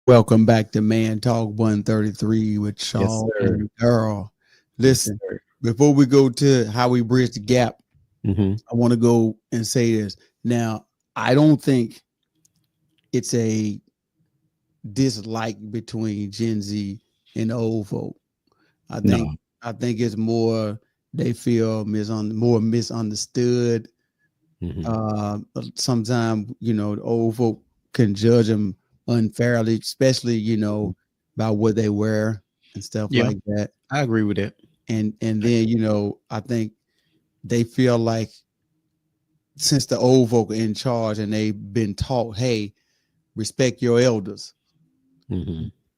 Welcome back to Man Talk 133 with Sean and Earl. Listen, before we go to how we bridge the gap, I want to go and say this. Now, I don't think it's a dislike between Gen Z and the old folk. I think it's more they feel more misunderstood. Sometimes, the old folk can judge them unfairly, especially, by what they wear and stuff like that. I agree with that. And then, I think they feel like since the old folk are in charge and they've been taught, hey, respect your elders,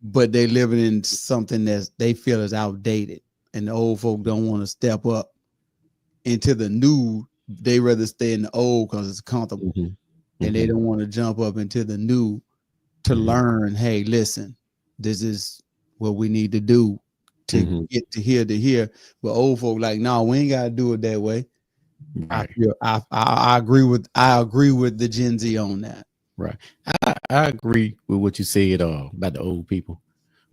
but they living in something that they feel is outdated, and the old folk don't want to step up into the new. They rather stay in the old because it's comfortable, and they don't want to jump up into the new to learn, hey, listen, this is what we need to do to get to here. But old folk like, no, we ain't got to do it that way. Right. I agree with the Gen Z on that. Right. I agree with what you said about the old people.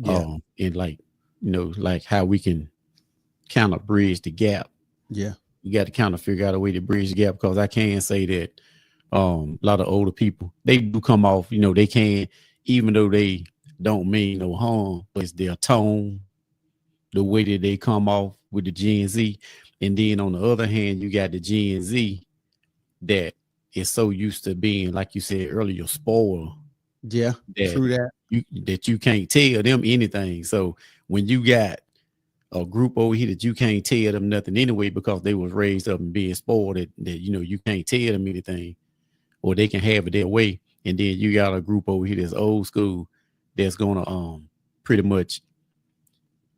And like like how we can kind of bridge the gap. Yeah. You got to kind of figure out a way to bridge the gap, because I can say that a lot of older people, they do come off, they can, even though they don't mean no harm, but it's their tone, the way that they come off with the Gen Z. And then on the other hand, you got the Gen Z that is so used to being, like you said earlier, spoiled. Yeah, that true that. you can't tell them anything. So when you got a group over here that you can't tell them nothing anyway, because they was raised up and being spoiled, that you can't tell them anything, or they can have it their way. And then you got a group over here that's old school, that's gonna pretty much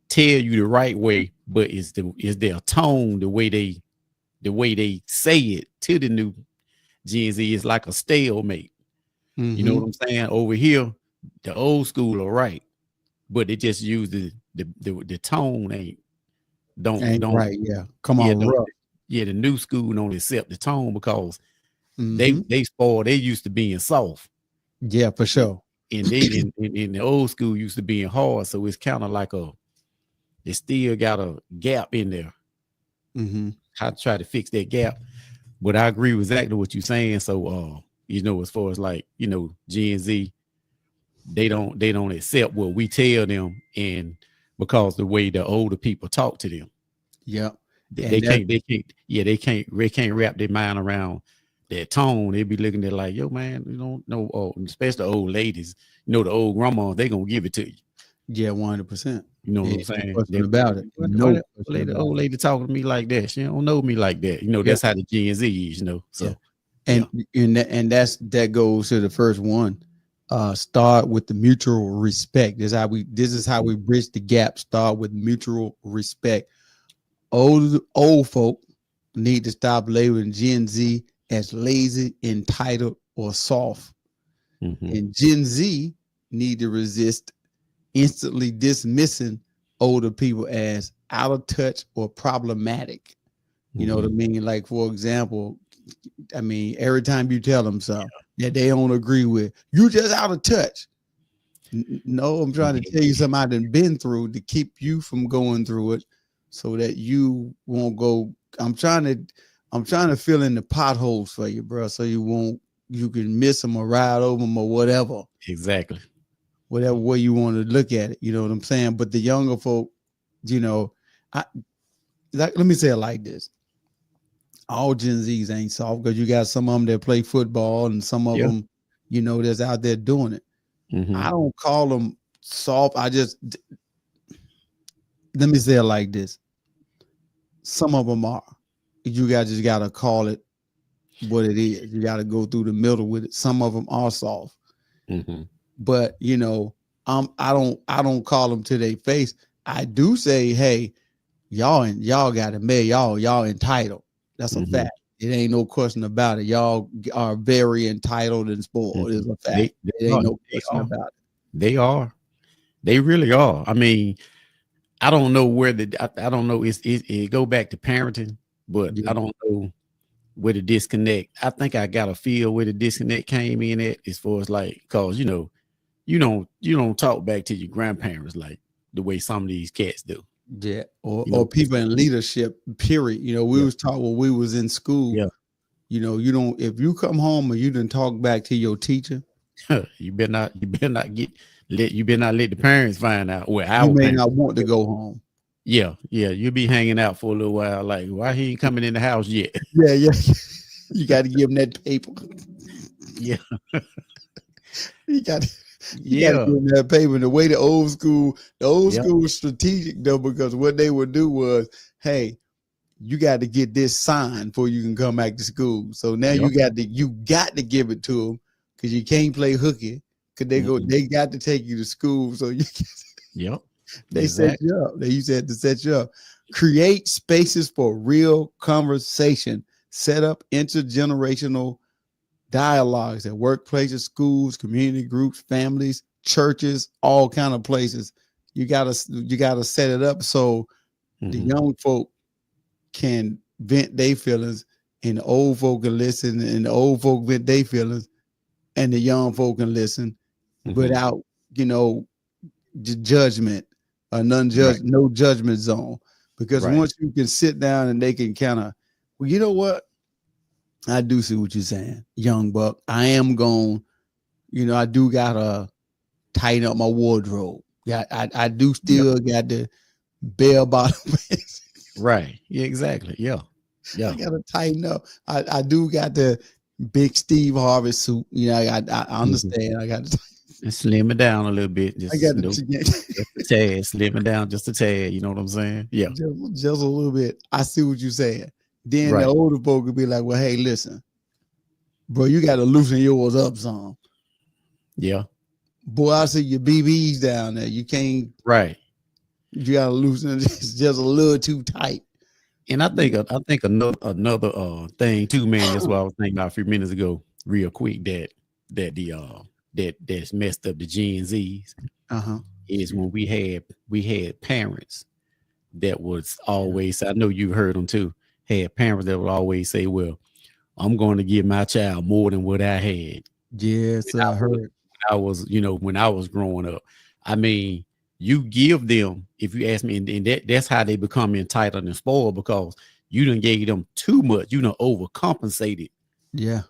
tell you the right way, but is their tone, the way they say it to the new Gen Z is like a stalemate. You know what I'm saying? Over here, the old school are right, but they just use the tone don't right. Yeah, come on, rough. Yeah, the new school don't accept the tone, because they spoiled. They used to being soft. Yeah, for sure. And they in the old school used to being hard. So it's kind of like it still got a gap in there. How to try to fix that gap. But I agree with exactly what you're saying. So as far as like, Gen Z, they don't accept what we tell them, and because the way the older people talk to them. Yeah. They can't wrap their mind around that tone. They be looking at like, yo, man, especially the old ladies, the old grandmas, they gonna give it to you. Yeah, 100%. You know what I'm saying? About it. The old lady talking to me like that. She don't know me like that. That's how the Gen Z is, So and that goes to the first one. Start with the mutual respect. This is how we bridge the gap. Start with mutual respect. Old folk need to stop labeling Gen Z as lazy, entitled, or soft. And Gen Z need to resist instantly dismissing older people as out of touch or problematic. You know what I mean? Like, for example, every time you tell them something that they don't agree with, you just out of touch. No, I'm trying to tell you something I done been through to keep you from going through it, so that you won't go. I'm trying to fill in the potholes for you, bro, so you can miss them or ride over them or whatever. Exactly. Whatever way you want to look at it, you know what I'm saying? But the younger folk, let me say it like this. All Gen Zs ain't soft, because you got some of them that play football and some of them, that's out there doing it. I don't call them soft. Let me say it like this. Some of them are. You guys just got to call it what it is. You got to go through the middle with it. Some of them are soft. But I don't call them to their face. I do say, hey, y'all got it made. Y'all entitled. That's a fact. It ain't no question about it. Y'all are very entitled and spoiled. It's a fact. It ain't no question about it. They are. They really are. I don't know where I don't know. It go back to parenting, but I don't know where the disconnect. I think I got a feel where the disconnect came in at, as far as like, cause you don't talk back to your grandparents like the way some of these cats do. Yeah, or people in leadership, period. We was taught when we was in school. Yeah. You don't, if you come home and you didn't talk back to your teacher, you better not let the parents find out. Well, you may not want to go home. Yeah, you'll be hanging out for a little while. Like, why he ain't coming in the house yet? Yeah. You got to give him that paper. Yeah. You got to give him that paper. The way the old school was strategic though, because what they would do was, hey, you got to get this signed before you can come back to school. So now you got to give it to them, because you can't play hooky, because they got to take you to school. So you can, they set you up. They used to have to set you up. Create spaces for real conversation. Set up intergenerational dialogues at workplaces, schools, community groups, families, churches, all kind of places. You gotta set it up so the young folk can vent their feelings, and the old folk can listen, and the old folk vent their feelings, and the young folk can listen without judgment no judgment zone. Because once you can sit down and they can kind of, well, you know what? I do see what you're saying, young buck. I am going, I do gotta tighten up my wardrobe. Yeah, I do still got the bell bottom pants. Right. Yeah, exactly. Yeah. Yeah. I gotta tighten up. I do got the big Steve Harvey suit. I understand. I got to and slim it down a little bit. Just, I got just a tad, slim it down just a tad. You know what I'm saying? Yeah. Just a little bit. I see what you're saying. Then the older folk could be like, well, hey, listen, bro, you got to loosen yours up some. Yeah. Boy, I see your BBs down there. You can't. Right. You got to loosen it. It's just a little too tight. And I think another thing too, man. That's what I was thinking about a few minutes ago, real quick. That's messed up the Gen Zs. Is when we had parents that was always. I know you heard them too. Had parents that would always say, "Well, I'm going to give my child more than what I had." Yes, I heard. When I was growing up, I mean, you give them, if you ask me, and that's how they become entitled and spoiled, because you done gave them too much. You done overcompensated. Yeah.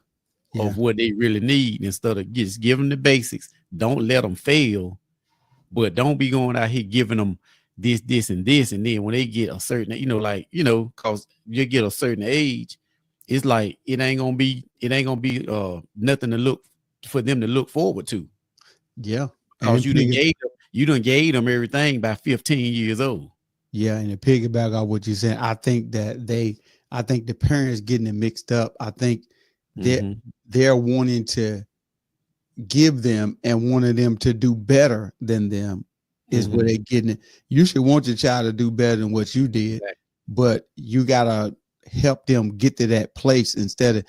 Of what they really need, instead of just give them the basics. Don't let them fail, but don't be going out here giving them this, and this, and then when they get a certain, cause you get a certain age, it's like it ain't gonna be nothing to look for them to look forward to. Yeah, because you done gave them everything by 15 years old. Yeah, and to piggyback on what you said, I think the parents getting it mixed up. I think they're wanting to give them and wanting them to do better than them is where they're getting it. You should want your child to do better than what you did, but you gotta help them get to that place instead of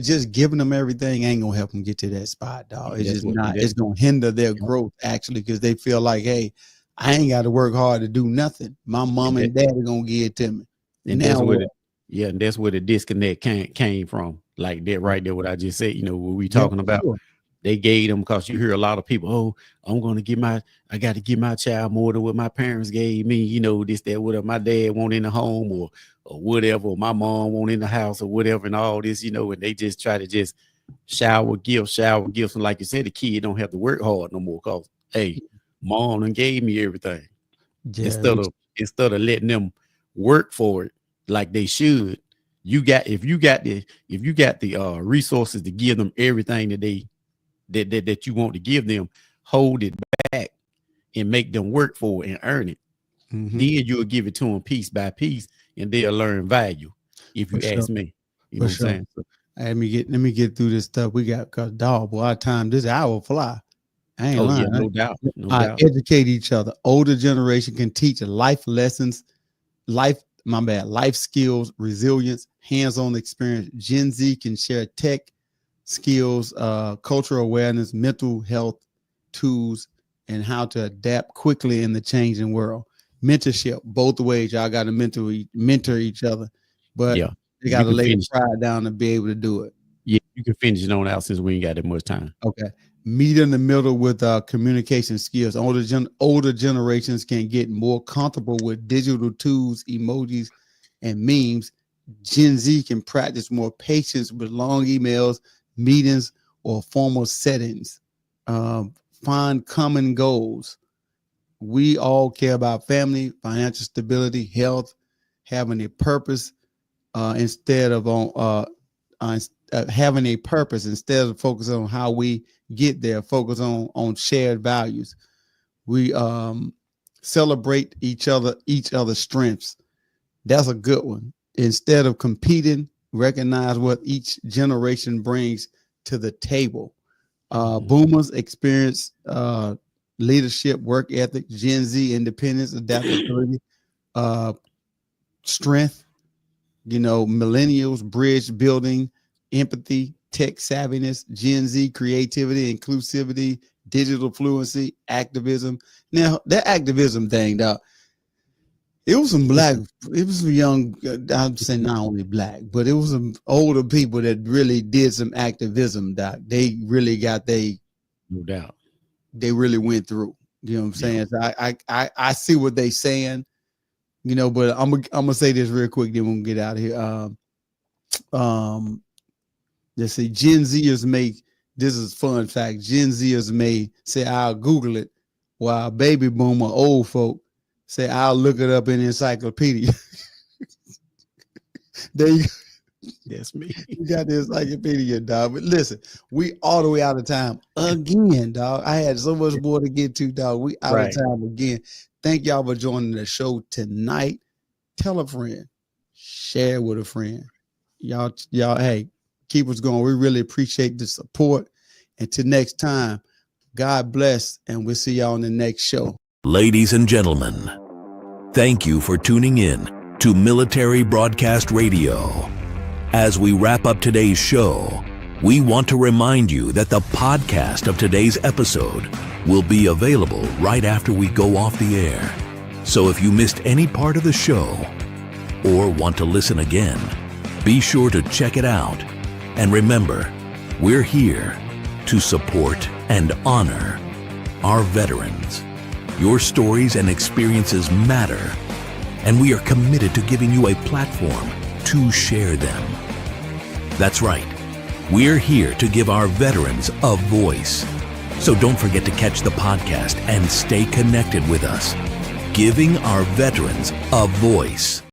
just giving them everything. Ain't gonna help them get to that spot, dog. It's just not. It's gonna hinder their growth actually, because they feel like, hey, I ain't got to work hard to do nothing. My mom and dad are gonna give it to me. And that's where the disconnect came from. Like that right there, what I just said, what we talking about. Sure. They gave them, because you hear a lot of people, oh, I got to give my child more than what my parents gave me, this, that, whatever my dad want in the home or whatever, or my mom want in the house or whatever, and all this, and they just try to just shower gifts. And like you said, the kid don't have to work hard no more, because, hey, mom done gave me everything. Yeah, instead of letting them work for it like they should. If you got the resources to give them everything that you want to give them, hold it back and make them work for it and earn it. Then you'll give it to them piece by piece, and they'll learn value. If you ask me, you know what I'm saying. So, let me get through this stuff we got, because dog, boy, our time this hour fly. I ain't lying. Yeah, no doubt. Educate each other. Older generation can teach life lessons, life skills, resilience, hands-on experience. Gen Z can share tech skills, cultural awareness, mental health tools, and how to adapt quickly in the changing world. Mentorship, both ways. Y'all got to mentor each other, but you got to lay the pride down to be able to do it. Yeah, you can finish it on out since we ain't got that much time. Okay. Meet in the middle with communication skills. Older generations can get more comfortable with digital tools, emojis, and memes. Gen Z can practice more patience with long emails, meetings, or formal settings. Find common goals. We all care about family, financial stability, health, having a purpose instead of having a purpose instead of focusing on how we get there. Focus on shared values. We celebrate each other's strengths. That's a good one. Instead of competing, recognize what each generation brings to the table. Boomers experience leadership, work ethic. Gen Z independence, adaptability, strength. Millennials bridge building, empathy, tech savviness. Gen Z creativity, inclusivity, digital fluency, activism. Now that activism thing, dog, it was some young, I'm saying not only black, but it was some older people that really did some activism, doc. They really got no doubt. They really went through. You know what I'm saying? So I see what they saying, you know, but I'm gonna say this real quick, then we'll get out of here. Let's see, Gen Zers may, this is fun fact, Gen Zers may say I'll Google it, while baby boomer old folk say I'll look it up in the encyclopedia. There you go. That's me. You got the encyclopedia, dog. But listen, we all the way out of time again, dog. I had so much more to get to, dog. We out of time again. Thank y'all for joining the show tonight. Tell a friend, share with a friend. Y'all, hey, keep us going. We really appreciate the support. Until next time, God bless, and we'll see y'all on the next show. Ladies and gentlemen, thank you for tuning in to Military Broadcast Radio. As we wrap up today's show, we want to remind you that the podcast of today's episode will be available right after we go off the air. So if you missed any part of the show or want to listen again, be sure to check it out. And remember, we're here to support and honor our veterans. Your stories and experiences matter, and we are committed to giving you a platform to share them. That's right. We're here to give our veterans a voice. So don't forget to catch the podcast and stay connected with us. Giving our veterans a voice.